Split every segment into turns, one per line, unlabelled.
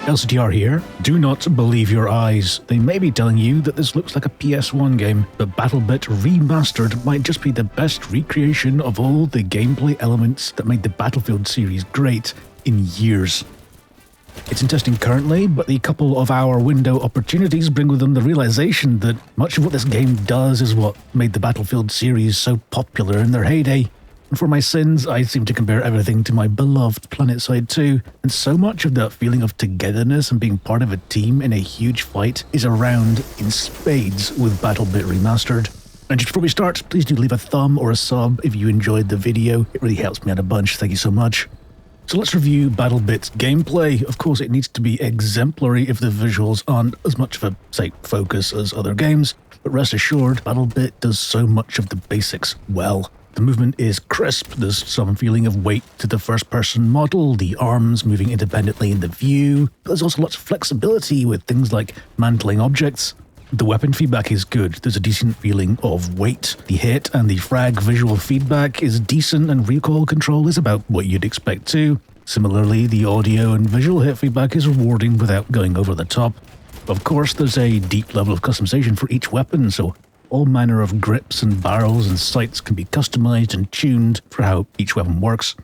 LCTR here. Do not believe your eyes. They may be telling you that this looks like a PS1 game, but Battlebit Remastered might just be the best recreation of all the gameplay elements that made the Battlefield series great in years. It's in testing currently, but the couple of hour window opportunities bring with them the realization that much of what this game does is what made the Battlefield series so popular in their heyday. And for my sins, I seem to compare everything to my beloved PlanetSide 2, and so much of that feeling of togetherness and being part of a team in a huge fight is around in spades with Battlebit Remastered. And just before we start, please do leave a thumb or a sub if you enjoyed the video. It really helps me out a bunch, thank you so much. So let's review Battlebit's gameplay. Of course, it needs to be exemplary if the visuals aren't as much of a, say, focus as other games, but rest assured, Battlebit does so much of the basics well. The movement is crisp, there's some feeling of weight to the first-person model, the arms moving independently in the view, but there's also lots of flexibility with things like mantling objects. The weapon feedback is good, there's a decent feeling of weight. The hit and the frag visual feedback is decent, and recoil control is about what you'd expect too. Similarly, the audio and visual hit feedback is rewarding without going over the top. Of course, there's a deep level of customization for each weapon, so all manner of grips and barrels and sights can be customized and tuned for how each weapon works.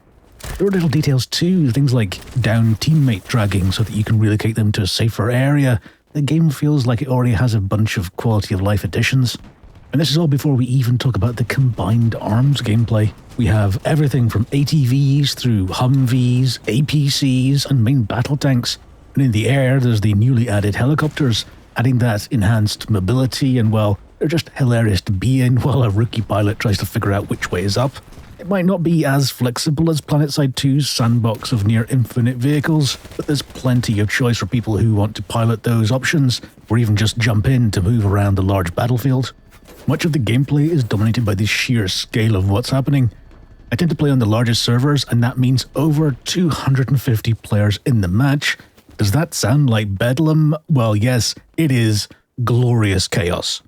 There are little details too, things like down teammate dragging so that you can relocate them to a safer area. The game feels like it already has a bunch of quality of life additions. And this is all before we even talk about the combined arms gameplay. We have everything from ATVs through Humvees, APCs and main battle tanks. And in the air there's the newly added helicopters, adding that enhanced mobility, and well, they're just hilarious to be in while a rookie pilot tries to figure out which way is up. It might not be as flexible as PlanetSide 2's sandbox of near infinite vehicles, but there's plenty of choice for people who want to pilot those options, or even just jump in to move around the large battlefield. Much of the gameplay is dominated by the sheer scale of what's happening. I tend to play on the largest servers, and that means over 250 players in the match. Does that sound like Bedlam? Well, yes, it is glorious chaos.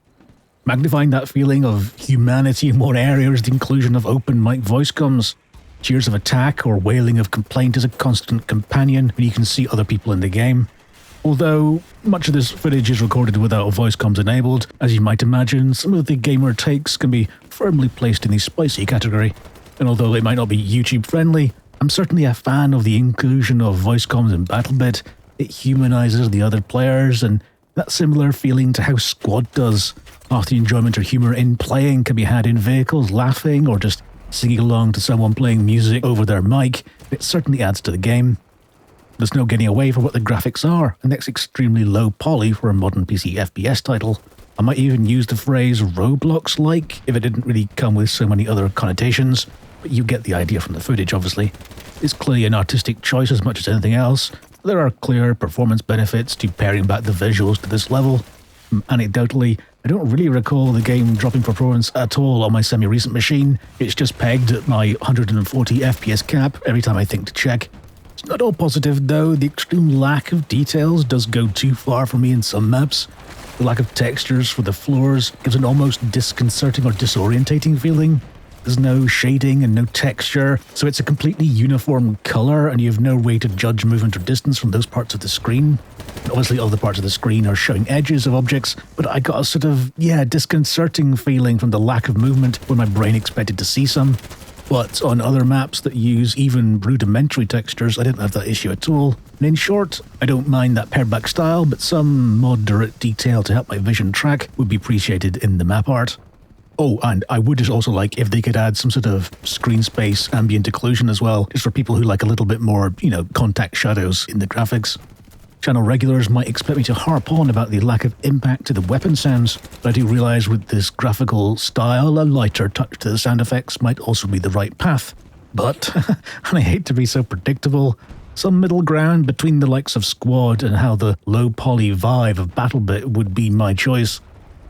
Magnifying that feeling of humanity in one area is the inclusion of open mic voice comms. Cheers of attack or wailing of complaint is a constant companion when you can see other people in the game. Although much of this footage is recorded without voice comms enabled, as you might imagine, some of the gamer takes can be firmly placed in the spicy category. And although it might not be YouTube friendly, I'm certainly a fan of the inclusion of voice comms in Battlebit. It humanizes the other players, and that similar feeling to how Squad does. Half the enjoyment or humour in playing can be had in vehicles, laughing, or just singing along to someone playing music over their mic. It certainly adds to the game. There's no getting away from what the graphics are, and that's extremely low poly for a modern PC FPS title. I might even use the phrase Roblox-like if it didn't really come with so many other connotations, but you get the idea from the footage, obviously. It's clearly an artistic choice as much as anything else. There are clear performance benefits to paring back the visuals to this level. Anecdotally, I don't really recall the game dropping performance at all on my semi-recent machine. It's just pegged at my 140 FPS cap every time I think to check. It's not all positive though, the extreme lack of details does go too far for me in some maps. The lack of textures for the floors gives an almost disconcerting or disorientating feeling. There's no shading and no texture, so it's a completely uniform colour and you have no way to judge movement or distance from those parts of the screen. And obviously other parts of the screen are showing edges of objects, but I got a sort of, disconcerting feeling from the lack of movement when my brain expected to see some. But on other maps that use even rudimentary textures, I didn't have that issue at all. And in short, I don't mind that pared back style, but some moderate detail to help my vision track would be appreciated in the map art. Oh, and I would just also like if they could add some sort of screen space ambient occlusion as well, just for people who like a little bit more, contact shadows in the graphics. Channel regulars might expect me to harp on about the lack of impact to the weapon sounds, but I do realise with this graphical style, a lighter touch to the sound effects might also be the right path. But, and I hate to be so predictable, some middle ground between the likes of Squad and how the low poly vibe of Battlebit would be my choice.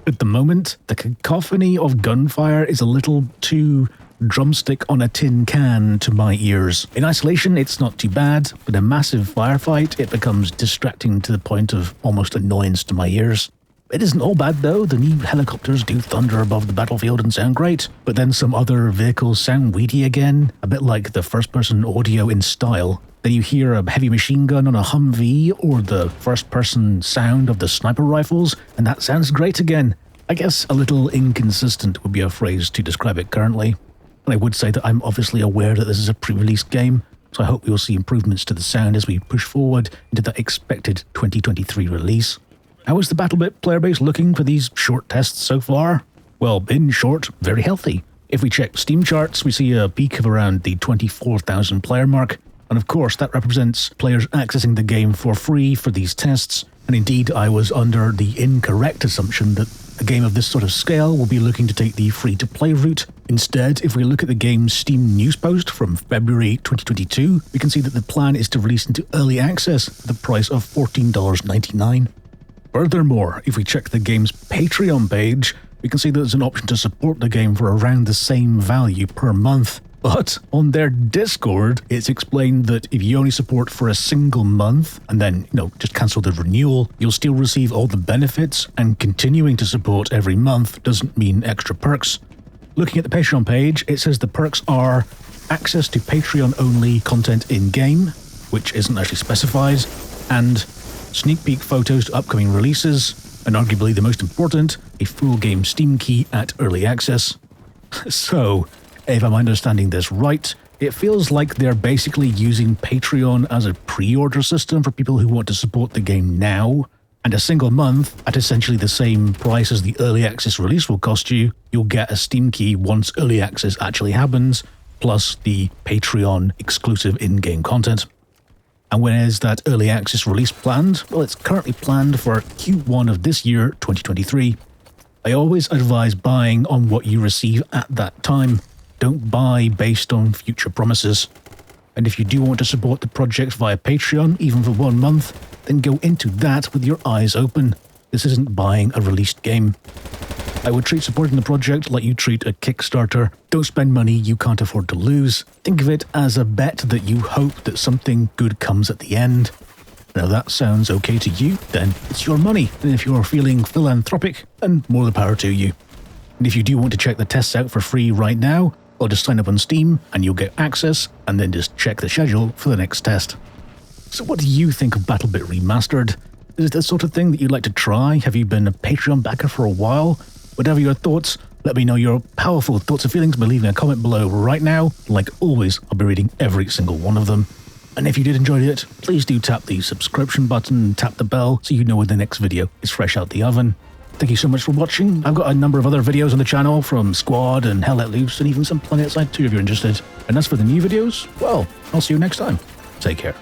At the moment, the cacophony of gunfire is a little too drumstick on a tin can to my ears. In isolation, it's not too bad, but a massive firefight, it becomes distracting to the point of almost annoyance to my ears. It isn't all bad though, the new helicopters do thunder above the battlefield and sound great, but then some other vehicles sound weedy again, a bit like the first-person audio in style. Then you hear a heavy machine gun on a Humvee or the first-person sound of the sniper rifles, and that sounds great again. I guess a little inconsistent would be a phrase to describe it currently. And I would say that I'm obviously aware that this is a pre-release game, so I hope we'll see improvements to the sound as we push forward into the expected 2023 release. How is the Battlebit player base looking for these short tests so far? Well, in short, very healthy. If we check Steam charts, we see a peak of around the 24,000 player mark, and of course that represents players accessing the game for free for these tests, and indeed I was under the incorrect assumption that a game of this sort of scale will be looking to take the free-to-play route. Instead, if we look at the game's Steam news post from February 2022, we can see that the plan is to release into early access at the price of $14.99. Furthermore, if we check the game's Patreon page, we can see that there's an option to support the game for around the same value per month. But on their Discord, it's explained that if you only support for a single month and then, just cancel the renewal, you'll still receive all the benefits, and continuing to support every month doesn't mean extra perks. Looking at the Patreon page, it says the perks are access to Patreon-only content in-game, which isn't actually specified, and sneak peek photos to upcoming releases, and arguably the most important, a full game Steam key at early access. So, if I'm understanding this right, it feels like they're basically using Patreon as a pre-order system for people who want to support the game now, and a single month at essentially the same price as the early access release will cost you, you'll get a Steam key once early access actually happens, plus the Patreon exclusive in-game content. And when is that early access release planned? Well, it's currently planned for Q1 of this year, 2023. I always advise buying on what you receive at that time. Don't buy based on future promises. And if you do want to support the project via Patreon, even for 1 month, then go into that with your eyes open. This isn't buying a released game. I would treat supporting the project like you treat a Kickstarter. Don't spend money you can't afford to lose. Think of it as a bet that you hope that something good comes at the end. Now that sounds okay to you, then it's your money. And if you're feeling philanthropic, then more the power to you. And if you do want to check the tests out for free right now, well, just sign up on Steam and you'll get access, and then just check the schedule for the next test. So what do you think of Battlebit Remastered? Is it the sort of thing that you'd like to try? Have you been a Patreon backer for a while? Whatever your thoughts, let me know your powerful thoughts and feelings by leaving a comment below right now. Like always, I'll be reading every single one of them. And if you did enjoy it, please do tap the subscription button and tap the bell so you know when the next video is fresh out the oven. Thank you so much for watching. I've got a number of other videos on the channel from Squad and Hell Let Loose and even some Planetside 2 if you're interested. And as for the new videos, well, I'll see you next time. Take care.